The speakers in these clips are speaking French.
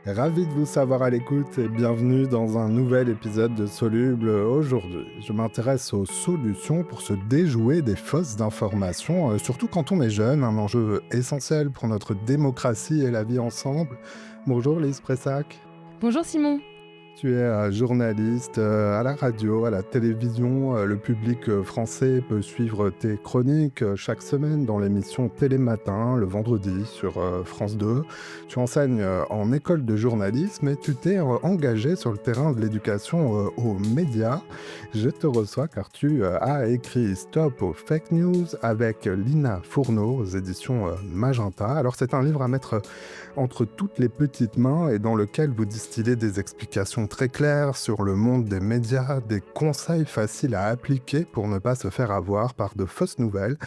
Ravi de vous savoir à l'écoute et bienvenue dans un nouvel épisode de Soluble. Aujourd'hui, je m'intéresse aux solutions pour se déjouer des fausses informations, surtout quand on est jeune, un enjeu essentiel pour notre démocratie et la vie ensemble. Bonjour Lise Pressac. Bonjour Simon. Tu es journaliste à la radio, à la télévision. Le public français peut suivre tes chroniques chaque semaine dans l'émission Télématin, le vendredi sur France 2. Tu enseignes en école de journalisme et tu t'es engagé sur le terrain de l'éducation aux médias. Je te reçois car tu as écrit Stop aux fake news avec Lina Fourneau aux éditions Magenta. Alors c'est un livre à mettre entre toutes les petites mains et dans lequel vous distillez des explications très claires sur le monde des médias, des conseils faciles à appliquer pour ne pas se faire avoir par de fausses nouvelles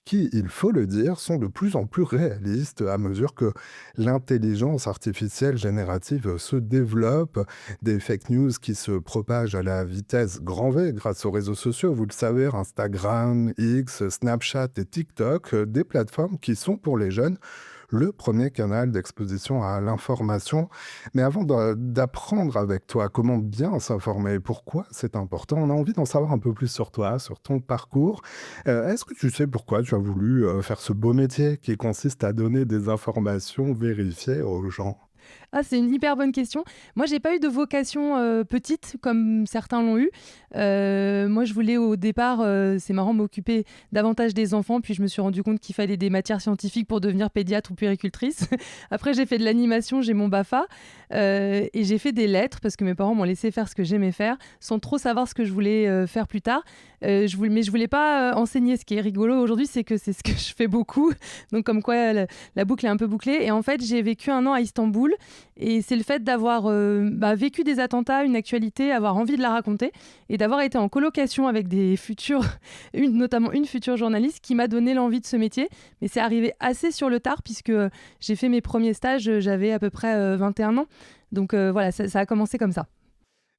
qui, il faut le dire, sont de plus en plus réalistes à mesure que l'intelligence artificielle générative se développe, des fake news qui se propagent à la vitesse grand V grâce aux réseaux sociaux, vous le savez, Instagram, X, Snapchat et TikTok, des plateformes qui sont pour les jeunes le premier canal d'exposition à l'information. Mais avant d'apprendre avec toi comment bien s'informer et pourquoi c'est important, on a envie d'en savoir un peu plus sur toi, sur ton parcours. Est-ce que tu sais pourquoi tu as voulu faire ce beau métier qui consiste à donner des informations vérifiées aux gens? Ah, c'est une hyper bonne question. Moi, j'ai pas eu de vocation petite comme certains l'ont eu. Moi, je voulais au départ, c'est marrant, m'occuper davantage des enfants. Puis je me suis rendu compte qu'il fallait des matières scientifiques pour devenir pédiatre ou puéricultrice. Après, j'ai fait de l'animation, j'ai mon BAFA. Et j'ai fait des lettres parce que mes parents m'ont laissé faire ce que j'aimais faire sans trop savoir ce que je voulais faire plus tard. Mais je voulais pas enseigner. Ce qui est rigolo aujourd'hui, c'est que c'est ce que je fais beaucoup. Donc comme quoi, la boucle est un peu bouclée. Et en fait, j'ai vécu 1 an à Istanbul. Et c'est le fait d'avoir vécu des attentats, une actualité, avoir envie de la raconter et d'avoir été en colocation avec des futurs, notamment une future journaliste qui m'a donné l'envie de ce métier. Mais c'est arrivé assez sur le tard puisque j'ai fait mes premiers stages, j'avais à peu près 21 ans. Donc voilà, ça a commencé comme ça.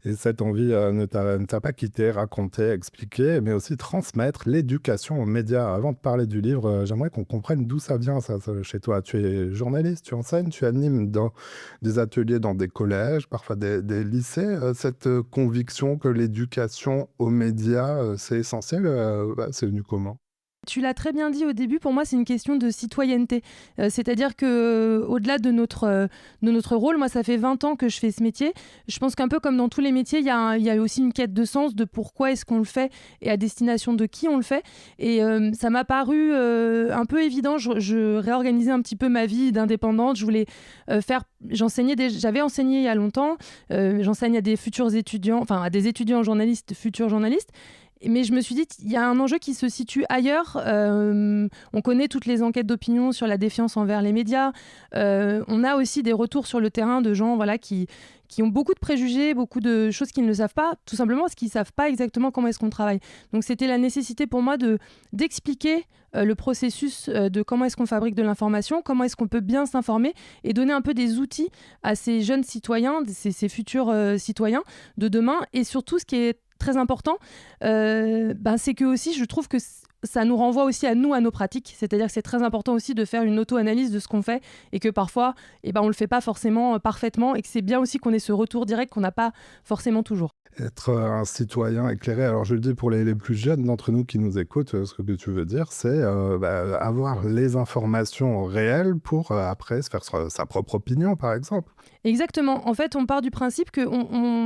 Et cette envie ne t'a pas quitté, raconter, expliquer, mais aussi transmettre l'éducation aux médias. Avant de parler du livre, j'aimerais qu'on comprenne d'où ça vient, ça, chez toi. Tu es journaliste, tu enseignes, tu animes dans des ateliers dans des collèges, parfois des lycées. Cette conviction que l'éducation aux médias, c'est essentiel, c'est venu comment? Tu l'as très bien dit au début, pour moi c'est une question de citoyenneté. C'est-à-dire que au-delà de notre rôle, moi ça fait 20 ans que je fais ce métier. Je pense qu'un peu comme dans tous les métiers, il y a aussi une quête de sens de pourquoi est-ce qu'on le fait et à destination de qui on le fait. Et ça m'a paru un peu évident. Je réorganisais un petit peu ma vie d'indépendante. Je voulais j'avais enseigné il y a longtemps. J'enseigne à des futurs étudiants, enfin à des étudiants journalistes, futurs journalistes. Mais je me suis dit, il y a un enjeu qui se situe ailleurs. On connaît toutes les enquêtes d'opinion sur la défiance envers les médias. On a aussi des retours sur le terrain de gens qui ont beaucoup de préjugés, beaucoup de choses qu'ils ne savent pas, tout simplement parce qu'ils ne savent pas exactement comment est-ce qu'on travaille. Donc c'était la nécessité pour moi d'expliquer le processus de comment est-ce qu'on fabrique de l'information, comment est-ce qu'on peut bien s'informer et donner un peu des outils à ces jeunes citoyens, ces futurs citoyens de demain. Et surtout, ce qui est très important, c'est que aussi, je trouve que ça nous renvoie aussi à nous, à nos pratiques. C'est-à-dire que c'est très important aussi de faire une auto-analyse de ce qu'on fait et que parfois, on ne le fait pas forcément parfaitement et que c'est bien aussi qu'on ait ce retour direct qu'on n'a pas forcément toujours. Être un citoyen éclairé. Alors je le dis pour les plus jeunes d'entre nous qui nous écoutent, ce que tu veux dire, c'est avoir les informations réelles pour après se faire sa propre opinion, par exemple. Exactement. En fait, on part du principe que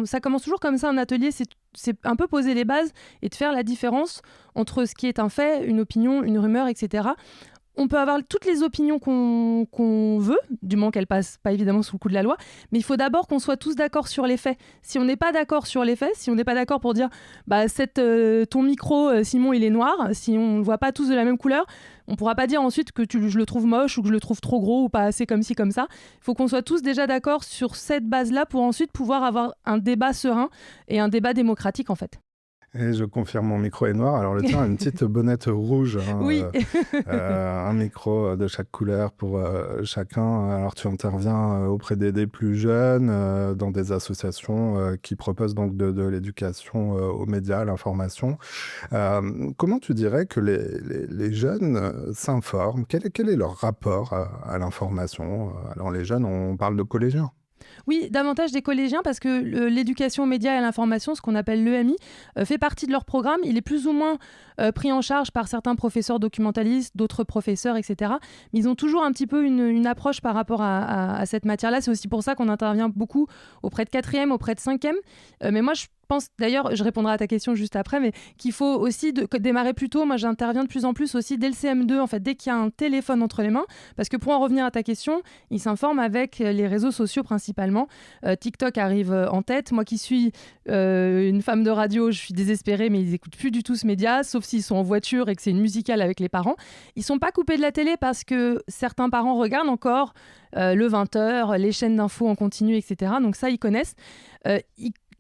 ça commence toujours comme ça, un atelier, c'est un peu poser les bases et de faire la différence entre ce qui est un fait, une opinion, une rumeur, etc. On peut avoir toutes les opinions qu'on veut, du moment qu'elles passent pas évidemment sous le coup de la loi, mais il faut d'abord qu'on soit tous d'accord sur les faits. Si on n'est pas d'accord sur les faits, si on n'est pas d'accord pour dire ton micro, Simon, il est noir, si on ne le voit pas tous de la même couleur, on pourra pas dire ensuite que je le trouve moche ou que je le trouve trop gros ou pas assez comme ci, comme ça. Il faut qu'on soit tous déjà d'accord sur cette base-là pour ensuite pouvoir avoir un débat serein et un débat démocratique en fait. Et je confirme, mon micro est noir. Alors le tien a une petite bonnette rouge, hein, Oui. un micro de chaque couleur pour chacun. Alors tu interviens auprès des plus jeunes, dans des associations qui proposent donc de l'éducation aux médias, à l'information. Comment tu dirais que les jeunes s'informent? Quel est leur rapport à l'information? Alors les jeunes, on parle de collégiens. Oui, davantage des collégiens parce que l'éducation aux médias et à l'information, ce qu'on appelle l'EMI, fait partie de leur programme. Il est plus ou moins pris en charge par certains professeurs documentalistes, d'autres professeurs, etc. Mais ils ont toujours un petit peu une approche par rapport à cette matière-là. C'est aussi pour ça qu'on intervient beaucoup auprès de 4e, auprès de 5e. Mais moi, je pense, d'ailleurs, je répondrai à ta question juste après, mais qu'il faut aussi démarrer plus tôt. Moi, j'interviens de plus en plus aussi dès le CM2, en fait, dès qu'il y a un téléphone entre les mains. Parce que pour en revenir à ta question, ils s'informent avec les réseaux sociaux principalement. TikTok arrive en tête. Moi qui suis une femme de radio, je suis désespérée, mais ils n'écoutent plus du tout ce média, sauf s'ils sont en voiture et que c'est une musicale avec les parents. Ils ne sont pas coupés de la télé parce que certains parents regardent encore le 20h, les chaînes d'infos en continu, etc. Donc ça, ils connaissent.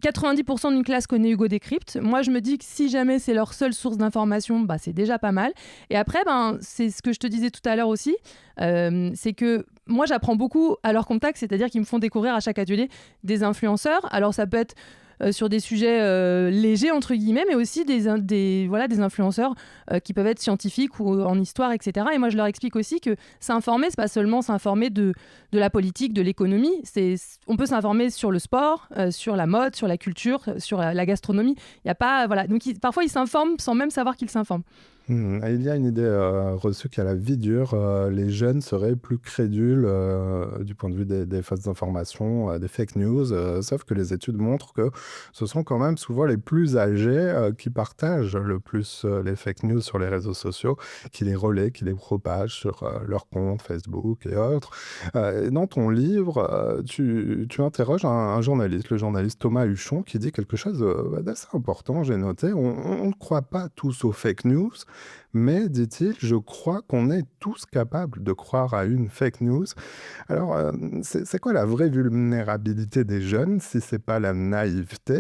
90% d'une classe connaît Hugo Décrypte. Moi, je me dis que si jamais c'est leur seule source d'information, c'est déjà pas mal. Et après, c'est ce que je te disais tout à l'heure aussi, c'est que moi, j'apprends beaucoup à leur contact, c'est-à-dire qu'ils me font découvrir à chaque atelier des influenceurs. Alors, ça peut être sur des sujets légers, entre guillemets, mais aussi des influenceurs qui peuvent être scientifiques ou en histoire, etc. Et moi, je leur explique aussi que s'informer, c'est pas seulement s'informer de la politique, de l'économie. On peut s'informer sur le sport, sur la mode, sur la culture, sur la gastronomie. Il y a pas, voilà. Donc, parfois, ils s'informent sans même savoir qu'ils s'informent. Il y a une idée reçue qu'à la vie dure, les jeunes seraient plus crédules du point de vue des fausses informations, des fake news, sauf que les études montrent que ce sont quand même souvent les plus âgés qui partagent le plus les fake news sur les réseaux sociaux, qui les relaient, qui les propagent sur leur compte Facebook et autres. Dans ton livre, tu interroges un journaliste, le journaliste Thomas Huchon, qui dit quelque chose d'assez important, j'ai noté. On ne croit pas tous aux fake news, mais, dit-il, je crois qu'on est tous capables de croire à une fake news. Alors, c'est quoi la vraie vulnérabilité des jeunes, si c'est pas la naïveté?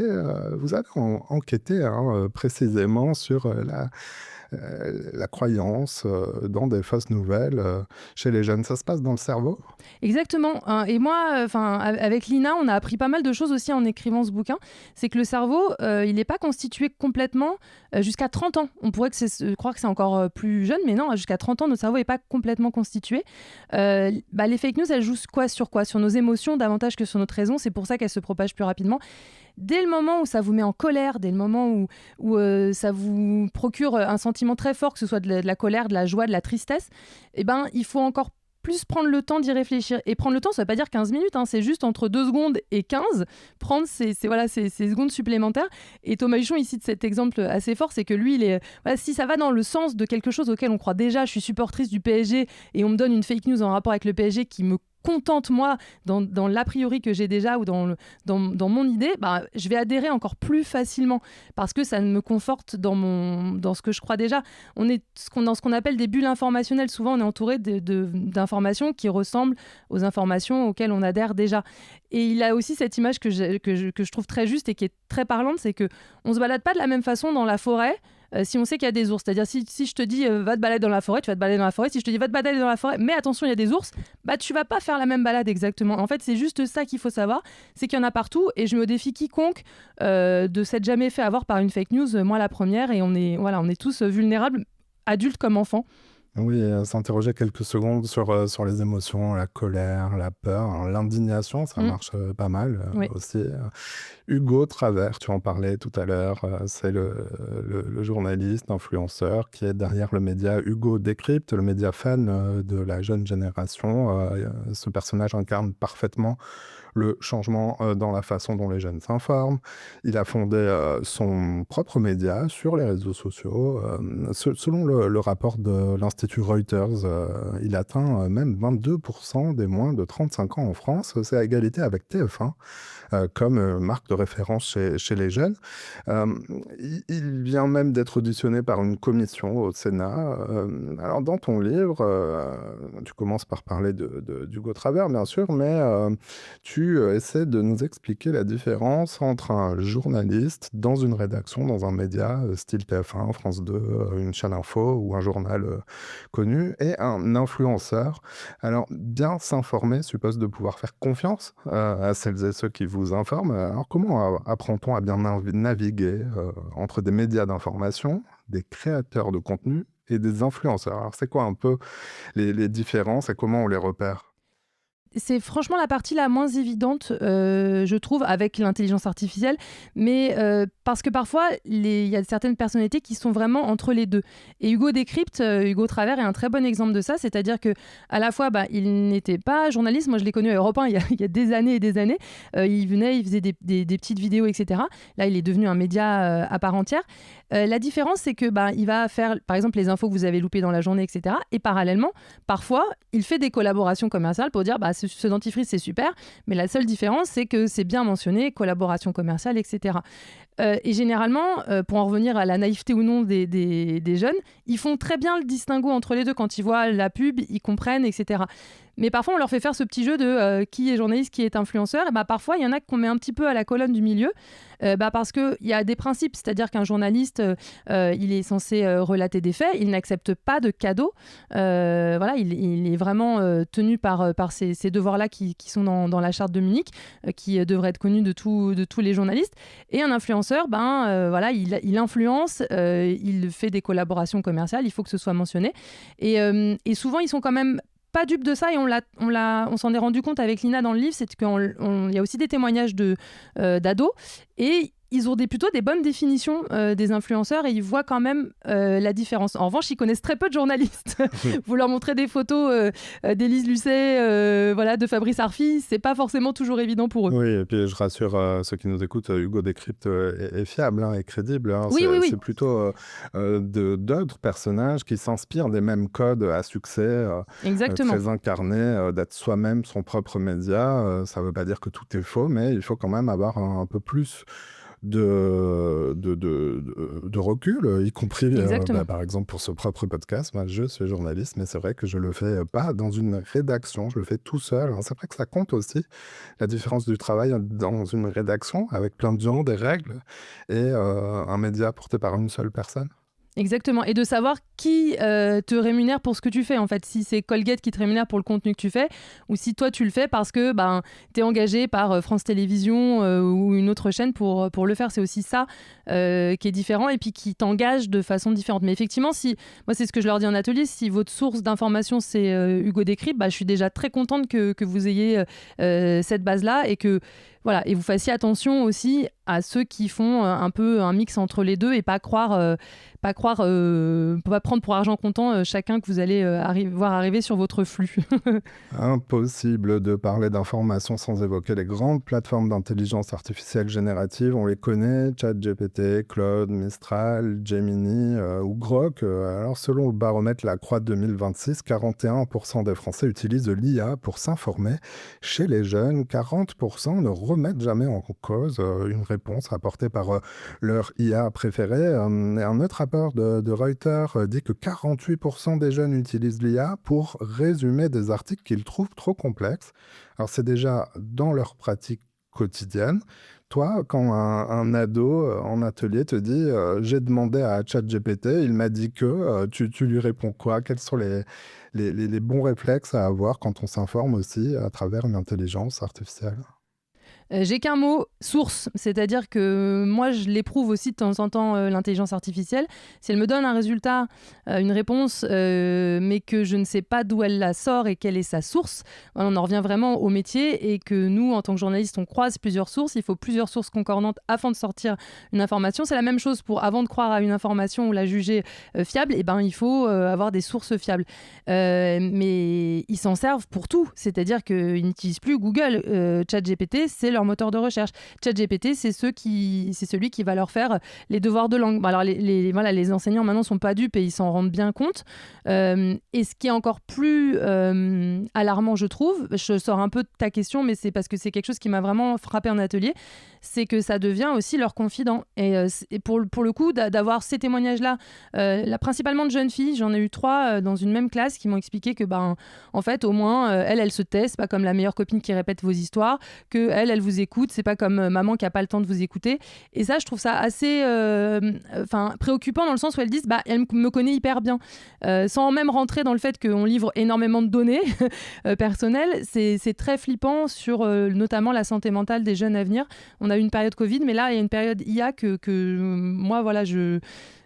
Vous avez enquêté précisément sur la croyance dans des fausses nouvelles chez les jeunes. Ça se passe dans le cerveau? Exactement. Et moi, avec Lina, on a appris pas mal de choses aussi en écrivant ce bouquin. C'est que le cerveau, il n'est pas constitué complètement jusqu'à 30 ans. On pourrait croire que c'est encore plus jeune, mais non, jusqu'à 30 ans, notre cerveau n'est pas complètement constitué. Les fake news, elles jouent sur quoi? Sur nos émotions davantage que sur notre raison. C'est pour ça qu'elles se propagent plus rapidement. Dès le moment où ça vous met en colère, dès le moment où ça vous procure un sentiment très fort, que ce soit de la colère, de la joie, de la tristesse, il faut encore plus prendre le temps d'y réfléchir. Et prendre le temps, ça ne veut pas dire 15 minutes, c'est juste entre 2 secondes et 15, prendre ces secondes supplémentaires. Et Thomas Huchon, il cite cet exemple assez fort, c'est que lui, si ça va dans le sens de quelque chose auquel on croit déjà, je suis supportrice du PSG et on me donne une fake news en rapport avec le PSG qui me contente moi dans l'a priori que j'ai déjà ou dans mon idée, je vais adhérer encore plus facilement parce que ça me conforte dans ce que je crois déjà. On est dans ce qu'on appelle des bulles informationnelles. Souvent, on est entouré d'informations qui ressemblent aux informations auxquelles on adhère déjà. Et il a aussi cette image que je trouve très juste et qui est très parlante, c'est qu'on se balade pas de la même façon dans la forêt. Si on sait qu'il y a des ours, c'est-à-dire si je te dis va te balader dans la forêt, tu vas te balader dans la forêt. Si je te dis va te balader dans la forêt, mais attention, il y a des ours, tu vas pas faire la même balade exactement. En fait, c'est juste ça qu'il faut savoir, c'est qu'il y en a partout et je me défie quiconque de s'être jamais fait avoir par une fake news, moi la première, et on est tous vulnérables, adultes comme enfants. Oui, s'interroger quelques secondes sur les émotions, la colère, la peur, l'indignation, ça marche pas mal Oui. aussi. Hugo Travers, tu en parlais tout à l'heure, c'est le journaliste, influenceur qui est derrière le média Hugo Décrypte, le média fan de la jeune génération. Ce personnage incarne parfaitement le changement dans la façon dont les jeunes s'informent. Il a fondé son propre média sur les réseaux sociaux. Selon le rapport de l'Institut Reuters, il atteint même 22% des moins de 35 ans en France. C'est à égalité avec TF1 comme marque de référence chez les jeunes. Il vient même d'être auditionné par une commission au Sénat. Alors, dans ton livre, tu commences par parler d'Hugo Travers, bien sûr, mais tu essaies de nous expliquer la différence entre un journaliste dans une rédaction, dans un média, style TF1, France 2, une chaîne info ou un journal connu, et un influenceur. Alors, bien s'informer suppose de pouvoir faire confiance à celles et ceux qui vous informent. Alors, comment apprend-on à bien naviguer entre des médias d'information, des créateurs de contenu et des influenceurs? Alors, c'est quoi un peu les différences et comment on les repère? c'est franchement la partie la moins évidente, je trouve, avec l'intelligence artificielle, mais parce que parfois, il y a certaines personnalités qui sont vraiment entre les deux. Et Hugo Décrypte, Hugo Travers est un très bon exemple de ça, c'est-à-dire qu'à la fois, il n'était pas journaliste, moi je l'ai connu à Europe 1 il y a des années et des années, il venait, il faisait des petites vidéos, etc. Là, il est devenu un média à part entière. La différence, c'est que il va faire, par exemple, les infos que vous avez loupées dans la journée, etc. Et parallèlement, parfois, il fait des collaborations commerciales pour dire ce dentifrice, c'est super, mais la seule différence, c'est que c'est bien mentionné, collaboration commerciale, etc. Et généralement, pour en revenir à la naïveté ou non des jeunes, ils font très bien le distinguo entre les deux. Quand ils voient la pub, ils comprennent, etc. Mais parfois, on leur fait faire ce petit jeu de qui est journaliste, qui est influenceur. Et parfois, il y en a qu'on met un petit peu à la colonne du milieu parce qu'il y a des principes. C'est-à-dire qu'un journaliste, il est censé relater des faits. Il n'accepte pas de cadeaux. Voilà, il est vraiment tenu par ces devoirs-là qui sont dans la charte de Munich, qui devraient être connus de tous les journalistes. Et un influenceur, voilà, il influence, il fait des collaborations commerciales. Il faut que ce soit mentionné. Et souvent, ils sont quand même pas dupe de ça, et on s'en est rendu compte avec Lina dans le livre, c'est qu'il y a aussi des témoignages d'ados, et ils ont plutôt des bonnes définitions des influenceurs, et ils voient quand même la différence. En revanche, ils connaissent très peu de journalistes. Vous leur montrez des photos d'Élise Lucet, voilà, de Fabrice Arfi, c'est pas forcément toujours évident pour eux. Oui, et puis je rassure ceux qui nous écoutent, Hugo Décrypte est fiable et crédible. Oui. C'est plutôt d'autres personnages qui s'inspirent des mêmes codes à succès, Exactement. très incarnés, d'être soi-même son propre média. Ça ne veut pas dire que tout est faux, mais il faut quand même avoir un peu plus de recul, y compris par exemple pour ce propre podcast. Moi, je suis journaliste, mais c'est vrai que je le fais pas dans une rédaction, je le fais tout seul. C'est vrai que ça compte aussi, la différence du travail dans une rédaction avec plein de gens, des règles, et un média porté par une seule personne. Exactement, et de savoir qui te rémunère pour ce que tu fais, en fait. Si c'est Colgate qui te rémunère pour le contenu que tu fais, ou si toi tu le fais parce que t'es engagé par France Télévisions ou une autre chaîne pour le faire. C'est aussi ça qui est différent, et puis qui t'engage de façon différente. Mais effectivement, moi c'est ce que je leur dis en atelier, si votre source d'information c'est Hugo Décrypte, je suis déjà très contente que vous ayez cette base-là, et que voilà, et vous fassiez attention aussi à ceux qui font un peu un mix entre les deux, et pas prendre pour argent comptant chacun que vous allez voir arriver sur votre flux. Impossible de parler d'information sans évoquer les grandes plateformes d'intelligence artificielle générative. On les connaît, ChatGPT, Claude, Mistral, Gemini ou Grok. Alors selon le baromètre La Croix 2026, 41% des Français utilisent l'IA pour s'informer. Chez les jeunes, 40% ne remettent jamais en cause une réponse apportée par leur IA préférée. Et un autre rapport de Reuters dit que 48% des jeunes utilisent l'IA pour résumer des articles qu'ils trouvent trop complexes. Alors c'est déjà dans leur pratique quotidienne. Toi, quand un ado en atelier te dit j'ai demandé à ChatGPT, il m'a dit que, tu lui réponds quoi? Quels sont les bons réflexes à avoir quand on s'informe aussi à travers une intelligence artificielle? J'ai qu'un mot, source. C'est-à-dire que moi, je l'éprouve aussi de temps en temps, l'intelligence artificielle. Si elle me donne un résultat, une réponse, mais que je ne sais pas d'où elle la sort et quelle est sa source, on en revient vraiment au métier, et que nous, en tant que journalistes, on croise plusieurs sources. Il faut plusieurs sources concordantes afin de sortir une information. C'est la même chose avant de croire à une information ou la juger fiable, il faut avoir des sources fiables. Mais ils s'en servent pour tout. C'est-à-dire qu'ils n'utilisent plus Google. ChatGPT, c'est leur moteur de recherche. ChatGPT, c'est celui qui va leur faire les devoirs de langue. Alors les enseignants maintenant sont pas dupes et ils s'en rendent bien compte. Et ce qui est encore plus alarmant, je trouve, je sors un peu de ta question, mais c'est parce que c'est quelque chose qui m'a vraiment frappé en atelier, c'est que ça devient aussi leur confident. Et pour le coup, d'avoir ces témoignages-là, principalement de jeunes filles, j'en ai eu 3 dans une même classe qui m'ont expliqué que, en fait, au moins, elle se tait, c'est pas comme la meilleure copine qui répète vos histoires, que elle vous écoute, c'est pas comme maman qui a pas le temps de vous écouter. Et ça, je trouve ça assez préoccupant, dans le sens où elles disent elle me connaît hyper bien, sans même rentrer dans le fait qu'on livre énormément de données personnelles. C'est très flippant sur notamment la santé mentale des jeunes à venir. On a eu une période Covid, mais là il y a une période IA que moi voilà, je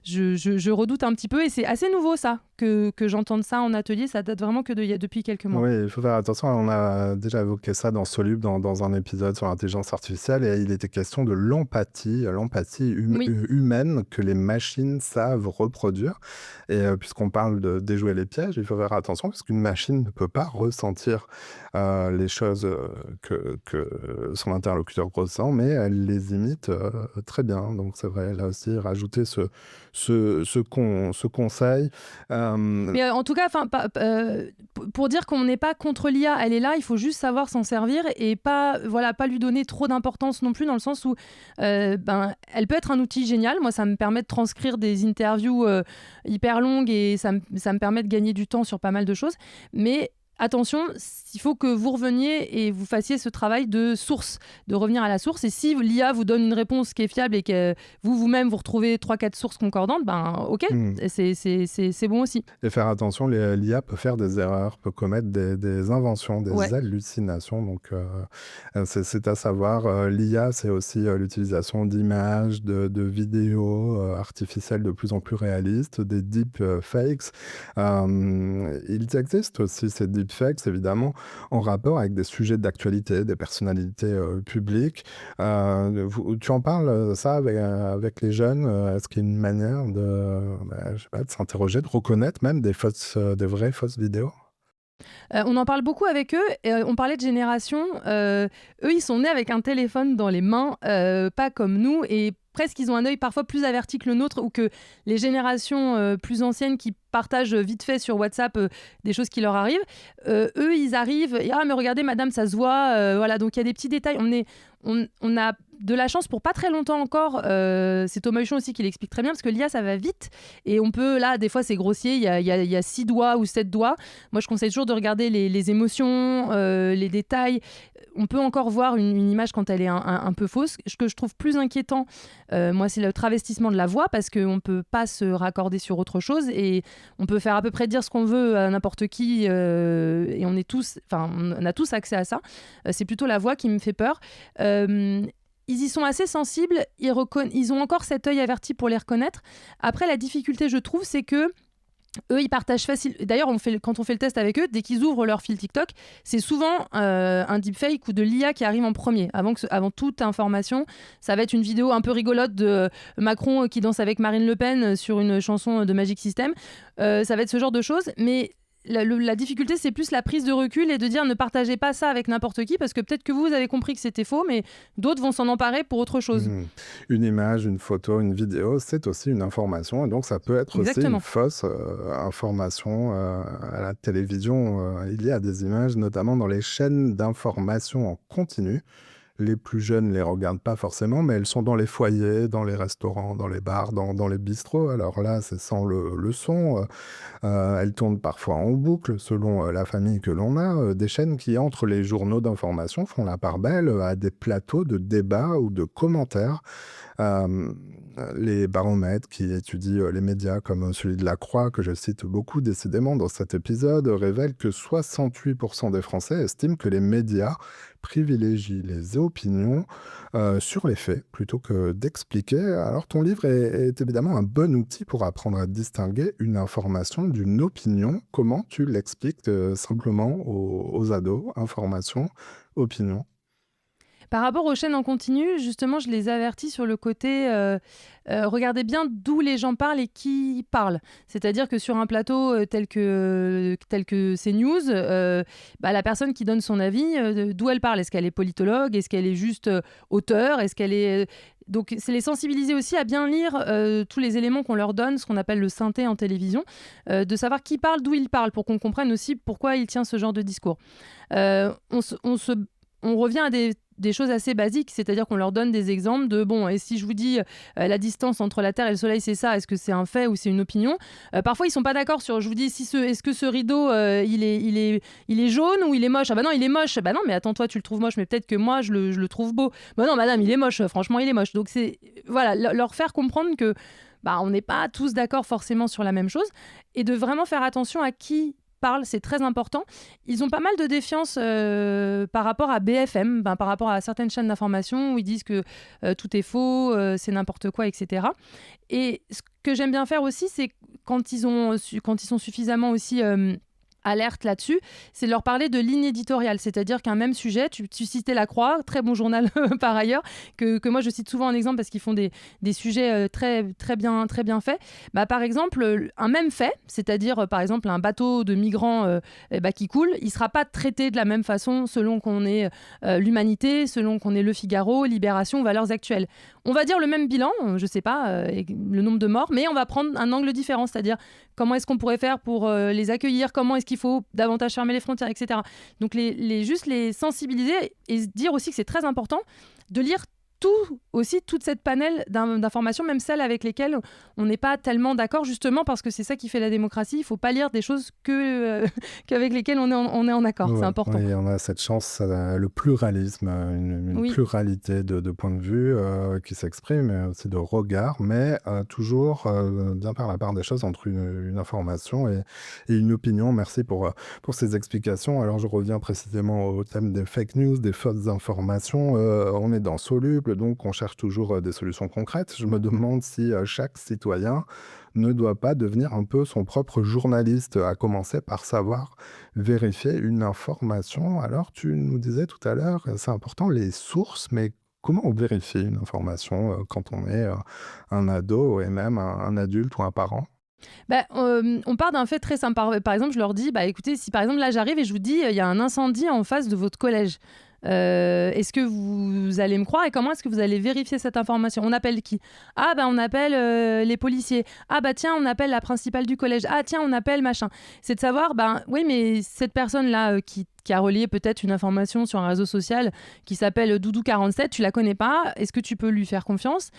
je redoute un petit peu et c'est assez nouveau ça, que j'entende ça en atelier, ça date vraiment que depuis quelques mois. Oui, il faut faire attention. On a déjà évoqué ça dans Soluble, dans un épisode sur l'intelligence artificielle, et il était question de l'empathie Oui. humaine que les machines savent reproduire. Et puisqu'on parle de déjouer les pièges, il faut faire attention parce qu'une machine ne peut pas ressentir les choses que son interlocuteur ressent, mais elle les imite très bien. Donc c'est vrai, là aussi, rajouter ce conseil. Mais en tout cas, pour dire qu'on n'est pas contre l'IA, elle est là, il faut juste savoir s'en servir et pas lui donner trop d'importance non plus, dans le sens où elle peut être un outil génial. Moi, ça me permet de transcrire des interviews hyper longues et ça me permet de gagner du temps sur pas mal de choses. Mais attention, il faut que vous reveniez et vous fassiez ce travail de source, de revenir à la source. Et si l'IA vous donne une réponse qui est fiable et que vous-même vous retrouvez 3-4 sources concordantes, ok, c'est bon aussi. Et faire attention, l'IA peut faire des erreurs, peut commettre des inventions, des hallucinations. Donc, c'est à savoir. L'IA, c'est aussi l'utilisation d'images, de vidéos artificielles de plus en plus réalistes, des deepfakes. Il existe aussi ces deepfakes, évidemment, en rapport avec des sujets d'actualité, des personnalités publiques. Tu en parles, ça, avec les jeunes. Est-ce qu'il y a une manière je sais pas, de s'interroger, de reconnaître même des vraies fausses vidéos? On en parle beaucoup avec eux. Et, on parlait de génération. Eux, ils sont nés avec un téléphone dans les mains, pas comme nous. Et presque, ils ont un œil parfois plus averti que le nôtre, ou que les générations plus anciennes qui partagent vite fait sur WhatsApp des choses qui leur arrivent. Eux, ils arrivent et « Ah, mais regardez, madame, ça se voit. » Voilà, donc il y a des petits détails. On a de la chance pour pas très longtemps encore. C'est Thomas Huchon aussi qui l'explique très bien, parce que l'IA, ça va vite. Et on peut, là, des fois, c'est grossier. Il y a 6 doigts ou 7 doigts. Moi, je conseille toujours de regarder les émotions, les détails. On peut encore voir une image quand elle est un peu fausse. Ce que je trouve plus inquiétant, moi, c'est le travestissement de la voix, parce qu'on ne peut pas se raccorder sur autre chose et on peut faire à peu près dire ce qu'on veut à n'importe qui et on a tous accès à ça. C'est plutôt la voix qui me fait peur. Ils y sont assez sensibles, ils ont encore cet œil averti pour les reconnaître. Après, la difficulté, je trouve, c'est que eux, ils partagent facilement. D'ailleurs, quand on fait le test avec eux, dès qu'ils ouvrent leur fil TikTok, c'est souvent un deepfake ou de l'IA qui arrive en premier, avant toute information. Ça va être une vidéo un peu rigolote de Macron qui danse avec Marine Le Pen sur une chanson de Magic System. Ça va être ce genre de choses, mais la difficulté, c'est plus la prise de recul et de dire ne partagez pas ça avec n'importe qui, parce que peut-être que vous avez compris que c'était faux, mais d'autres vont s'en emparer pour autre chose. Une image, une photo, une vidéo, c'est aussi une information, et donc ça peut être aussi une fausse information. À la télévision, il y a des images, notamment dans les chaînes d'information en continu. Les plus jeunes ne les regardent pas forcément, mais elles sont dans les foyers, dans les restaurants, dans les bars, dans les bistrots. Alors là, c'est sans le son. Elles tournent parfois en boucle, selon la famille que l'on a. Des chaînes qui, entre les journaux d'information, font la part belle à des plateaux de débat ou de commentaires. Les baromètres qui étudient les médias, comme celui de La Croix, que je cite beaucoup décidément dans cet épisode, révèlent que 68% des Français estiment que les médias privilégient les opinions sur les faits plutôt que d'expliquer. Alors ton livre est évidemment un bon outil pour apprendre à distinguer une information d'une opinion. Comment tu l'expliques simplement aux ados? Information, opinion. Par rapport aux chaînes en continu, justement, je les avertis sur le côté regardez bien d'où les gens parlent et qui parlent. C'est-à-dire que sur un plateau tel que CNews, la personne qui donne son avis, d'où elle parle? Est-ce qu'elle est politologue? Est-ce qu'elle est juste auteure? Est-ce qu'elle est... Donc, c'est les sensibiliser aussi à bien lire tous les éléments qu'on leur donne, ce qu'on appelle le synthé en télévision, de savoir qui parle, d'où il parle, pour qu'on comprenne aussi pourquoi il tient ce genre de discours. On revient à des choses assez basiques, c'est-à-dire qu'on leur donne des exemples de et si je vous dis la distance entre la Terre et le Soleil, c'est ça, est-ce que c'est un fait ou c'est une opinion? Parfois ils sont pas d'accord sur, je vous dis, est-ce que ce rideau il est jaune ou il est moche? Ah bah non, il est moche. Bah non, mais attends, toi tu le trouves moche, mais peut-être que moi je le trouve beau. Bah non madame, il est moche, franchement il est moche. Donc c'est leur faire comprendre que on n'est pas tous d'accord forcément sur la même chose, et de vraiment faire attention à qui parlent, c'est très important. Ils ont pas mal de défiance par rapport à BFM, par rapport à certaines chaînes d'information où ils disent que tout est faux, c'est n'importe quoi, etc. Et ce que j'aime bien faire aussi, c'est quand ils sont suffisamment aussi alerte là-dessus, c'est de leur parler de ligne éditoriale, c'est-à-dire qu'un même sujet, tu citais La Croix, très bon journal par ailleurs, que moi je cite souvent en exemple parce qu'ils font des sujets très bien faits. Par exemple, un même fait, c'est-à-dire par exemple un bateau de migrants qui coule, il ne sera pas traité de la même façon selon qu'on est l'Humanité, selon qu'on est Le Figaro, Libération, Valeurs Actuelles. On va dire le même bilan, je ne sais pas, le nombre de morts, mais on va prendre un angle différent, c'est-à-dire comment est-ce qu'on pourrait faire pour les accueillir, comment est-ce qu'il faut davantage fermer les frontières, etc. Donc juste les sensibiliser et se dire aussi que c'est très important de lire toute cette panel d'informations, même celles avec lesquelles on n'est pas tellement d'accord, justement parce que c'est ça qui fait la démocratie. Il ne faut pas lire des choses qu'avec lesquelles on est en accord. Ouais, c'est important. Oui, on a cette chance, le pluralisme, une pluralité de points de vue qui s'exprime, et aussi de regards, mais toujours bien faire la part des choses entre une information et une opinion. Merci pour ces explications. Alors, je reviens précisément au thème des fake news, des fausses informations. On est dans Soluble, donc on cherche toujours des solutions concrètes. Je me demande si chaque citoyen ne doit pas devenir un peu son propre journaliste, à commencer par savoir vérifier une information. Alors, tu nous disais tout à l'heure, c'est important les sources, mais comment on vérifie une information quand on est un ado et même un adulte ou un parent ? On part d'un fait très simple. Par exemple, je leur dis, écoutez, si par exemple là j'arrive et je vous dis, il y a un incendie en face de votre collège, est-ce que vous allez me croire et comment est-ce que vous allez vérifier cette information ? On appelle qui ? On appelle les policiers. Tiens, on appelle la principale du collège. Tiens, on appelle machin. C'est de savoir, oui, mais cette personne-là qui a relié peut-être une information sur un réseau social qui s'appelle Doudou47, tu la connais pas, est-ce que tu peux lui faire confiance ?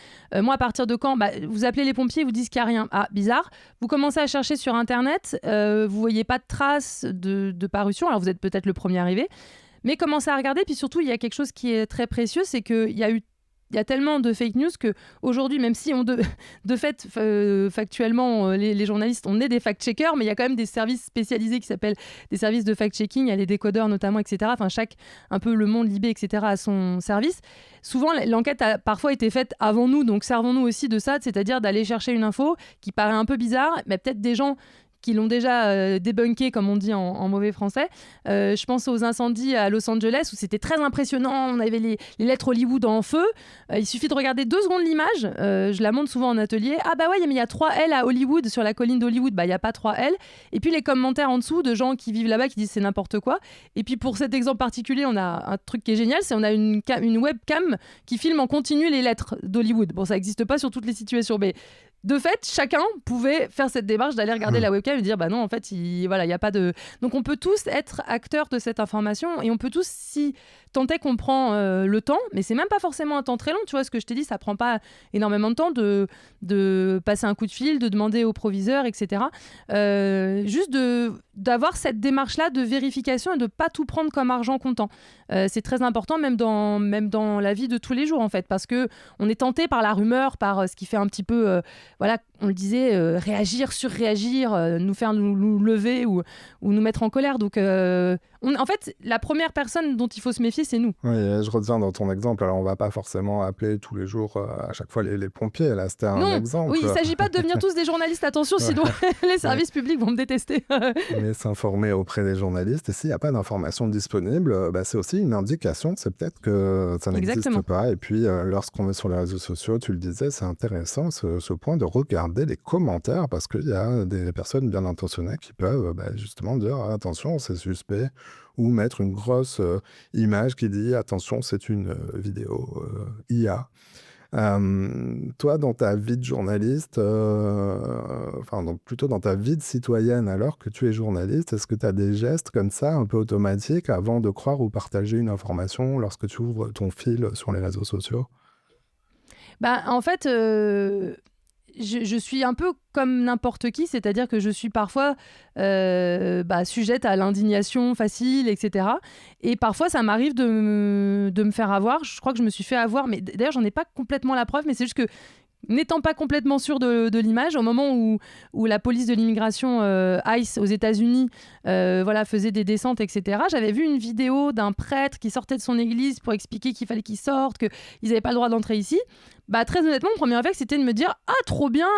Moi, à partir de quand vous appelez les pompiers, ils vous disent qu'il n'y a rien. Bizarre. Vous commencez à chercher sur Internet, vous voyez pas de traces de parution, alors vous êtes peut-être le premier arrivé, mais commencez à regarder, puis surtout, il y a quelque chose qui est très précieux, c'est qu'il y a tellement de fake news qu'aujourd'hui, même si de fait, factuellement, les journalistes, on est des fact-checkers, mais il y a quand même des services spécialisés qui s'appellent des services de fact-checking, il y a les décodeurs notamment, etc. Enfin, un peu le monde, Libé, etc. a son service. Souvent, l'enquête a parfois été faite avant nous, donc servons-nous aussi de ça, c'est-à-dire d'aller chercher une info qui paraît un peu bizarre, mais peut-être des gens qui l'ont déjà débunké, comme on dit en mauvais français. Je pense aux incendies à Los Angeles, où c'était très impressionnant, on avait les lettres Hollywood en feu. Il suffit de regarder 2 secondes l'image, je la montre souvent en atelier. Mais il y a 3 L à Hollywood, sur la colline d'Hollywood, il n'y a pas 3 L. Et puis les commentaires en dessous de gens qui vivent là-bas qui disent c'est n'importe quoi. Et puis pour cet exemple particulier, on a un truc qui est génial, c'est on a une webcam qui filme en continu les lettres d'Hollywood. Bon, ça n'existe pas sur toutes les situations, mais de fait, chacun pouvait faire cette démarche d'aller regarder la webcam et dire non, en fait, il n'y a pas de... Donc on peut tous être acteurs de cette information et on peut tous, si tant est qu'on prend le temps, mais c'est même pas forcément un temps très long, tu vois, ce que je t'ai dit, ça prend pas énormément de temps de passer un coup de fil, de demander au proviseur, etc. Juste d'avoir cette démarche-là de vérification et de pas tout prendre comme argent comptant. C'est très important, même dans la vie de tous les jours, en fait, parce qu'on est tenté par la rumeur, par ce qui fait un petit peu... on le disait, réagir, surréagir, nous faire nous lever ou nous mettre en colère. Donc, en fait, la première personne dont il faut se méfier, c'est nous. Oui, je reviens dans ton exemple. Alors, on ne va pas forcément appeler tous les jours, à chaque fois, les pompiers. Là, c'était un exemple. Oui, il ne s'agit pas de devenir tous des journalistes. Attention, sinon les services publics vont me détester. Mais s'informer auprès des journalistes. Et s'il n'y a pas d'information disponible, c'est aussi une indication. C'est peut-être que ça n'existe pas. Et puis, lorsqu'on est sur les réseaux sociaux, tu le disais, c'est intéressant ce point de regarder les commentaires parce qu'il y a des personnes bien intentionnées qui peuvent justement dire attention, c'est suspect, ou mettre une grosse image qui dit attention, c'est une vidéo IA. Toi, dans ta vie de journaliste, donc plutôt dans ta vie de citoyenne, alors que tu es journaliste, est-ce que tu as des gestes comme ça, un peu automatiques, avant de croire ou partager une information lorsque tu ouvres ton fil sur les réseaux sociaux ? En fait, je suis un peu comme n'importe qui, c'est-à-dire que je suis parfois sujette à l'indignation facile, etc. Et parfois, ça m'arrive de me faire avoir. Je crois que je me suis fait avoir, mais d'ailleurs, j'en ai pas complètement la preuve, mais c'est juste que n'étant pas complètement sûre de l'image, au moment où la police de l'immigration ICE aux États-Unis faisait des descentes, etc., j'avais vu une vidéo d'un prêtre qui sortait de son église pour expliquer qu'il fallait qu'il sorte, qu'ils n'avaient pas le droit d'entrer ici. Très honnêtement, mon premier réflexe, c'était de me dire « Ah, trop bien,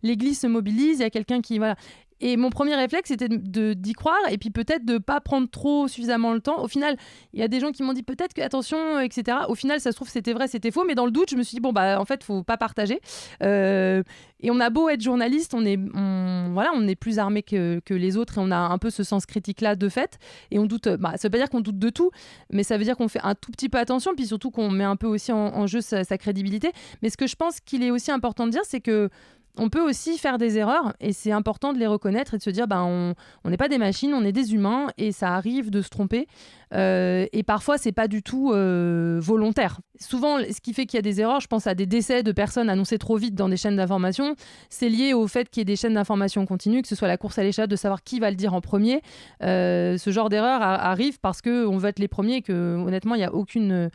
l'église se mobilise, il y a quelqu'un qui... » voilà. Et mon premier réflexe, c'était d'y croire et puis peut-être de ne pas prendre suffisamment le temps. Au final, il y a des gens qui m'ont dit peut-être que, attention, etc. Au final, ça se trouve, c'était vrai, c'était faux. Mais dans le doute, je me suis dit, en fait, il ne faut pas partager. Et on a beau être journaliste, on est plus armé que les autres et on a un peu ce sens critique-là de fait. Et on doute, ça ne veut pas dire qu'on doute de tout, mais ça veut dire qu'on fait un tout petit peu attention, puis surtout qu'on met un peu aussi en jeu sa crédibilité. Mais ce que je pense qu'il est aussi important de dire, c'est que on peut aussi faire des erreurs et c'est important de les reconnaître et de se dire on n'est pas des machines, on est des humains et ça arrive de se tromper et parfois c'est pas du tout volontaire. Souvent ce qui fait qu'il y a des erreurs, je pense à des décès de personnes annoncées trop vite dans des chaînes d'information, c'est lié au fait qu'il y ait des chaînes d'information continues, que ce soit la course à l'échalote de savoir qui va le dire en premier. Ce genre d'erreur arrive parce qu'on veut être les premiers et que honnêtement il n'y a aucune...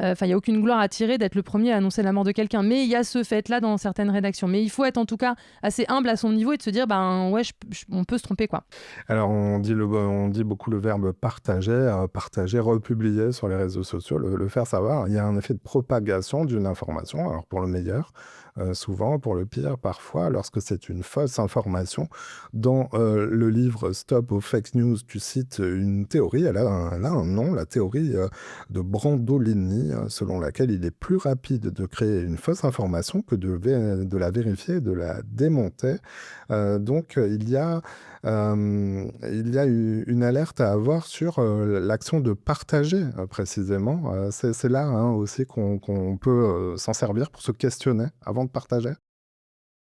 il n'y a aucune gloire à tirer d'être le premier à annoncer la mort de quelqu'un. Mais il y a ce fait-là dans certaines rédactions. Mais il faut être en tout cas assez humble à son niveau et de se dire, on peut se tromper, quoi. Alors, on dit beaucoup le verbe partager, republier sur les réseaux sociaux, le faire savoir. Il y a un effet de propagation d'une information, alors pour le meilleur, souvent, pour le pire, parfois, lorsque c'est une fausse information. Dans le livre Stop aux fake news, tu cites une théorie, elle a un nom, la théorie de Brandolini, selon laquelle il est plus rapide de créer une fausse information que de la vérifier et de la démonter. Donc, il y a une alerte à avoir sur l'action de partager, précisément. C'est là aussi qu'on peut s'en servir pour se questionner avant de partager.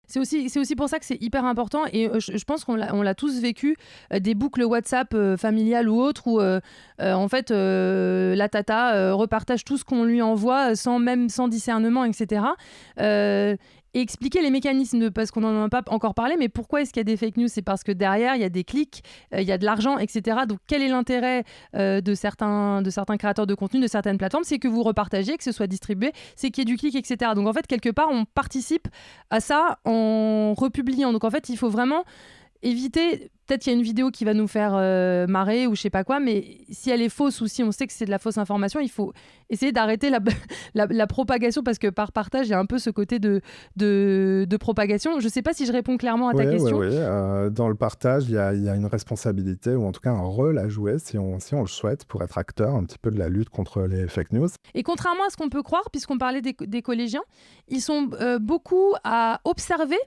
C'est aussi pour ça que c'est hyper important et je pense qu'on l'a tous vécu, des boucles WhatsApp familiales ou autres où en fait la tata repartage tout ce qu'on lui envoie sans discernement, etc. Et expliquer les mécanismes, parce qu'on n'en a pas encore parlé, mais pourquoi est-ce qu'il y a des fake news ? C'est parce que derrière, il y a des clics, il y a de l'argent, etc. Donc, quel est l'intérêt de certains créateurs de contenu, de certaines plateformes ? C'est que vous repartagiez, que ce soit distribué, c'est qu'il y ait du clic, etc. Donc, en fait, quelque part, on participe à ça en republiant. Donc, en fait, il faut vraiment éviter... Peut-être qu'il y a une vidéo qui va nous faire marrer ou je sais pas quoi, mais si elle est fausse ou si on sait que c'est de la fausse information, il faut essayer d'arrêter la propagation parce que par partage, il y a un peu ce côté de propagation. Je sais pas si je réponds clairement à ta question. Oui. Dans le partage, il y a une responsabilité ou en tout cas un rôle à jouer si on le souhaite pour être acteur un petit peu de la lutte contre les fake news. Et contrairement à ce qu'on peut croire, puisqu'on parlait des collégiens, ils sont beaucoup à observer.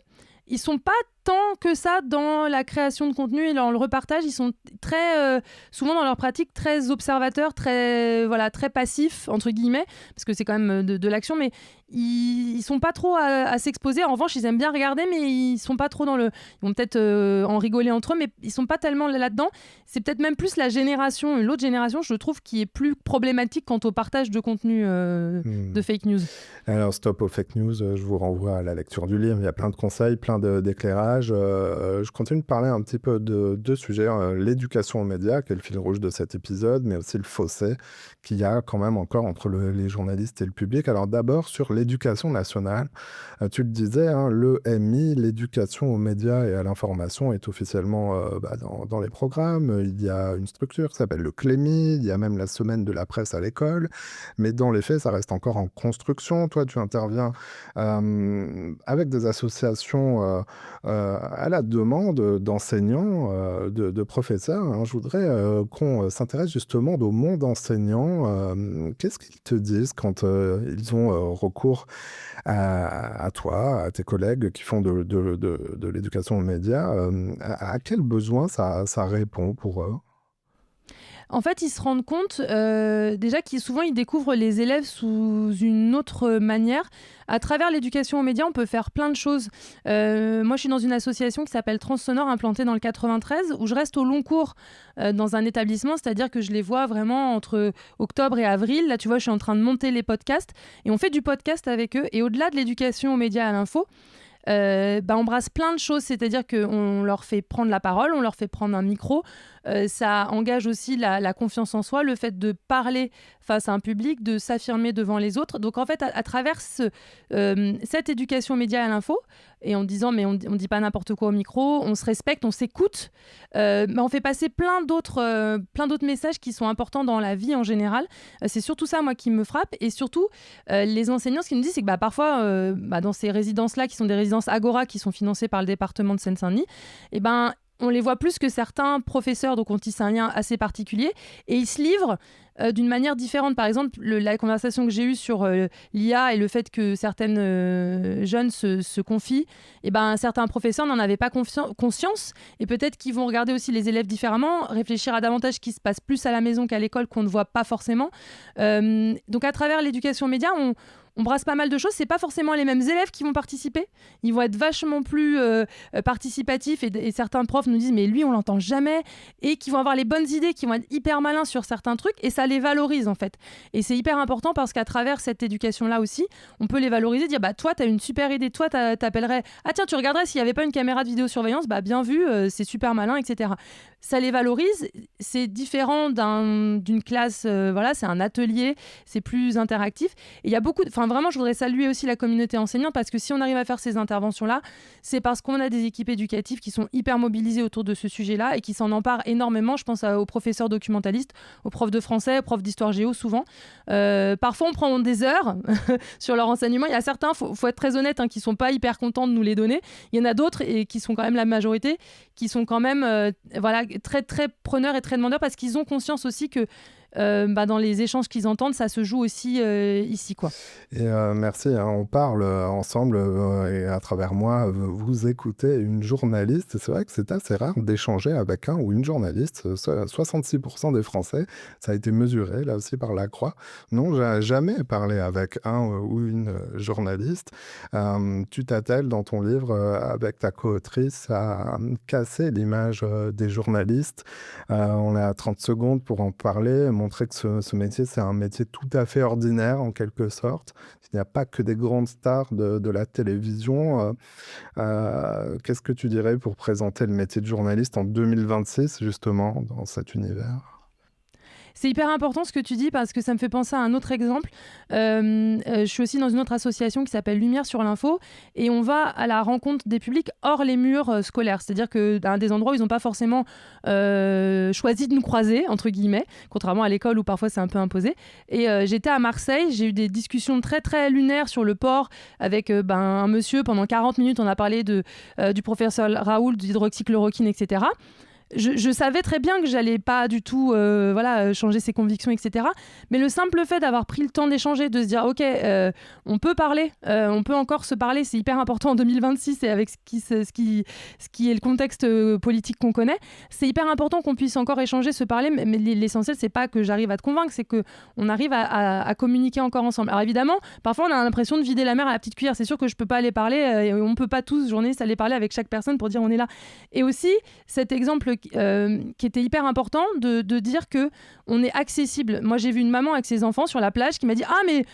Ils sont pas tant que ça dans la création de contenu et dans le repartage. Ils sont très, souvent dans leur pratique, très observateurs, très passifs, entre guillemets, parce que c'est quand même de l'action, mais ils sont pas trop à s'exposer. En revanche, ils aiment bien regarder, mais ils sont pas trop dans le... Ils vont peut-être en rigoler entre eux, mais ils sont pas tellement là-dedans. C'est peut-être même plus l'autre génération, je trouve, qui est plus problématique quant au partage de contenu de fake news. Alors, Stop aux fake news, je vous renvoie à la lecture du livre. Il y a plein de conseils, plein d'éclairages. Je continue de parler un petit peu de deux sujets. L'éducation aux médias, qui est le fil rouge de cet épisode, mais aussi le fossé qu'il y a quand même encore entre les journalistes et le public. Alors d'abord, sur l'éducation nationale, tu le disais, l'EMI, l'éducation aux médias et à l'information, est officiellement dans les programmes. Il y a une structure qui s'appelle le CLEMI, il y a même la semaine de la presse à l'école, mais dans les faits, ça reste encore en construction. Toi, tu interviens avec des associations à la demande d'enseignants, de professeurs. Je voudrais qu'on s'intéresse justement au monde enseignant. Qu'est-ce qu'ils te disent quand ils ont recours à toi, à tes collègues qui font de l'éducation aux médias? À quel besoin ça répond pour eux? En fait, ils se rendent compte déjà qu'ils souvent ils découvrent les élèves sous une autre manière. À travers l'éducation aux médias, on peut faire plein de choses. Moi, je suis dans une association qui s'appelle Transsonore, implantée dans le 93, où je reste au long cours dans un établissement, c'est-à-dire que je les vois vraiment entre octobre et avril. Là, tu vois, je suis en train de monter les podcasts et on fait du podcast avec eux. Et au-delà de l'éducation aux médias, à l'info, embrasse plein de choses, c'est-à-dire qu'on leur fait prendre la parole, on leur fait prendre un micro. Ça engage aussi la confiance en soi, le fait de parler face à un public, de s'affirmer devant les autres. Donc en fait, à travers cette éducation média à l'info, et en disant mais on dit pas n'importe quoi au micro, on se respecte, on s'écoute, on fait passer plein d'autres messages qui sont importants dans la vie en général. C'est surtout ça moi qui me frappe, et surtout les enseignants, ce qu'ils nous disent, c'est que parfois dans ces résidences-là, qui sont des résidences Agora, qui sont financées par le département de Seine-Saint-Denis, on les voit plus que certains professeurs, donc on tisse un lien assez particulier, et ils se livrent d'une manière différente. Par exemple, la conversation que j'ai eue sur l'IA et le fait que certaines jeunes se confient, certains professeurs n'en avaient pas conscience, et peut-être qu'ils vont regarder aussi les élèves différemment, réfléchir à davantage ce qui se passe plus à la maison qu'à l'école, qu'on ne voit pas forcément. Donc à travers l'éducation média, on brasse pas mal de choses. C'est pas forcément les mêmes élèves qui vont participer. Ils vont être vachement plus participatifs, et certains profs nous disent mais lui on l'entend jamais, et qui vont avoir les bonnes idées, qui vont être hyper malins sur certains trucs, et ça les valorise en fait. Et c'est hyper important parce qu'à travers cette éducation là aussi, on peut les valoriser, dire toi t'as une super idée, toi t'appellerais, ah tiens tu regarderais s'il y avait pas une caméra de vidéosurveillance, bien vu, c'est super malin, etc. Ça les valorise. C'est différent d'une classe, c'est un atelier, c'est plus interactif, et il y a beaucoup vraiment, je voudrais saluer aussi la communauté enseignante, parce que si on arrive à faire ces interventions-là, c'est parce qu'on a des équipes éducatives qui sont hyper mobilisées autour de ce sujet-là et qui s'en emparent énormément. Je pense aux professeurs documentalistes, aux profs de français, aux profs d'histoire géo, souvent. Parfois, on prend des heures sur leur enseignement. Il y a certains, faut être très honnête, qui sont pas hyper contents de nous les donner. Il y en a d'autres, et qui sont quand même la majorité, qui sont quand même très, très preneurs et très demandeurs, parce qu'ils ont conscience aussi que dans les échanges qu'ils entendent, ça se joue aussi ici, quoi. Et merci, on parle ensemble, et à travers moi, vous écoutez une journaliste. C'est vrai que c'est assez rare d'échanger avec un ou une journaliste. 66% des Français, ça a été mesuré là aussi par la Croix, n'ont jamais parlé avec un ou une journaliste. Tu t'attelles dans ton livre, avec ta co-autrice, à casser l'image des journalistes. On a 30 secondes pour en parler, montrer que ce métier, c'est un métier tout à fait ordinaire en quelque sorte. Il n'y a pas que des grandes stars de la télévision. Qu'est-ce que tu dirais pour présenter le métier de journaliste en 2026, justement, dans cet univers ? C'est hyper important ce que tu dis, parce que ça me fait penser à un autre exemple. Je suis aussi dans une autre association qui s'appelle Lumière sur l'info, et on va à la rencontre des publics hors les murs scolaires. C'est-à-dire que dans des endroits où ils n'ont pas forcément choisi de nous croiser, entre guillemets, contrairement à l'école où parfois c'est un peu imposé. Et j'étais à Marseille, j'ai eu des discussions très très lunaires sur le port avec un monsieur. Pendant 40 minutes, on a parlé du professeur Raoult, d'hydroxychloroquine, etc. Je savais très bien que j'allais pas du tout changer ses convictions, etc. Mais le simple fait d'avoir pris le temps d'échanger, de se dire ok, on peut parler, on peut encore se parler, c'est hyper important en 2026, et avec ce qui est le contexte politique qu'on connaît, c'est hyper important qu'on puisse encore échanger, se parler. Mais l'essentiel, c'est pas que j'arrive à te convaincre, c'est qu'on arrive à communiquer encore ensemble. Alors évidemment, parfois on a l'impression de vider la mer à la petite cuillère. C'est sûr que je peux pas aller parler, et on peut pas tous, journalistes, aller parler avec chaque personne pour dire on est là. Et aussi cet exemple qui était hyper important, de dire que on est accessible. Moi, j'ai vu une maman avec ses enfants sur la plage qui m'a dit « Ah, mais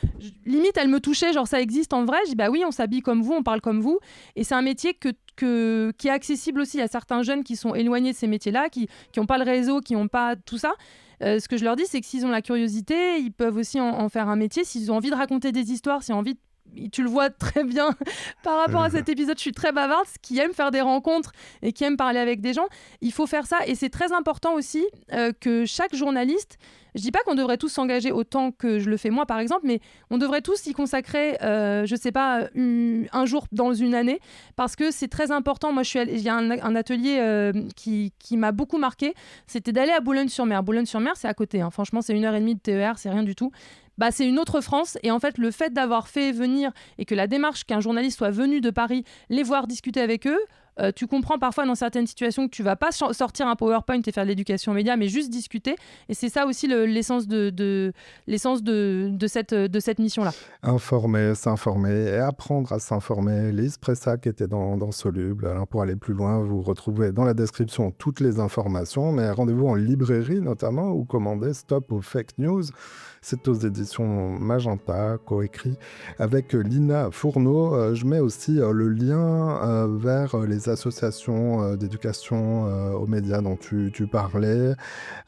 limite, elle me touchait, genre ça existe en vrai ?» Je dis « Bah oui, on s'habille comme vous, on parle comme vous. » Et c'est un métier qui est accessible aussi à certains jeunes qui sont éloignés de ces métiers-là, qui n'ont pas le réseau, qui n'ont pas tout ça. Ce que je leur dis, c'est que s'ils ont la curiosité, ils peuvent aussi en faire un métier. S'ils ont envie de raconter des histoires, s'ils ont envie de... Tu le vois très bien par rapport à cet épisode, je suis très bavarde, qui aime faire des rencontres et qui aime parler avec des gens. Il faut faire ça, et c'est très important aussi que chaque journaliste, je dis pas qu'on devrait tous s'engager autant que je le fais moi par exemple, mais on devrait tous y consacrer, je sais pas, un jour dans une année, parce que c'est très important. Moi, il y a un atelier qui m'a beaucoup marqué, c'était d'aller à Boulogne-sur-Mer. Boulogne-sur-Mer, c'est à côté, hein. Franchement, c'est 1h30 de TER, c'est rien du tout. C'est une autre France, et en fait le fait d'avoir fait venir, et que la démarche qu'un journaliste soit venu de Paris les voir discuter avec eux, Tu comprends parfois dans certaines situations que tu vas pas sortir un PowerPoint et faire de l'éducation média, mais juste discuter. Et c'est ça aussi l'essence de cette mission-là. Informer, s'informer et apprendre à s'informer. Lise Pressac était dans Soluble. Alors pour aller plus loin, vous retrouvez dans la description toutes les informations, mais rendez-vous en librairie notamment ou commandez Stop aux fake news. C'est aux éditions Magenta, coécrit avec Lina Fourneau. Je mets aussi le lien vers les associations d'éducation aux médias dont tu parlais.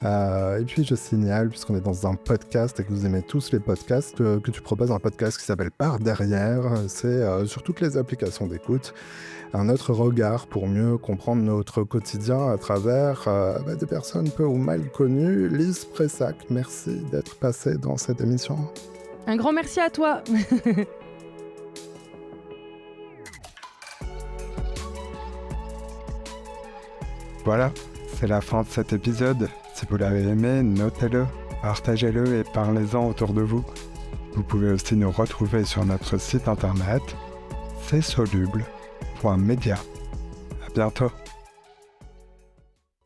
Et puis je signale, puisqu'on est dans un podcast et que vous aimez tous les podcasts, que tu proposes un podcast qui s'appelle Par Derrière. C'est sur toutes les applications d'écoute. Un autre regard pour mieux comprendre notre quotidien à travers des personnes peu ou mal connues. Lise Pressac, merci d'être passée dans cette émission. Un grand merci à toi. Voilà, c'est la fin de cet épisode. Si vous l'avez aimé, notez-le, partagez-le et parlez-en autour de vous. Vous pouvez aussi nous retrouver sur notre site internet, c'est soluble.media. À bientôt.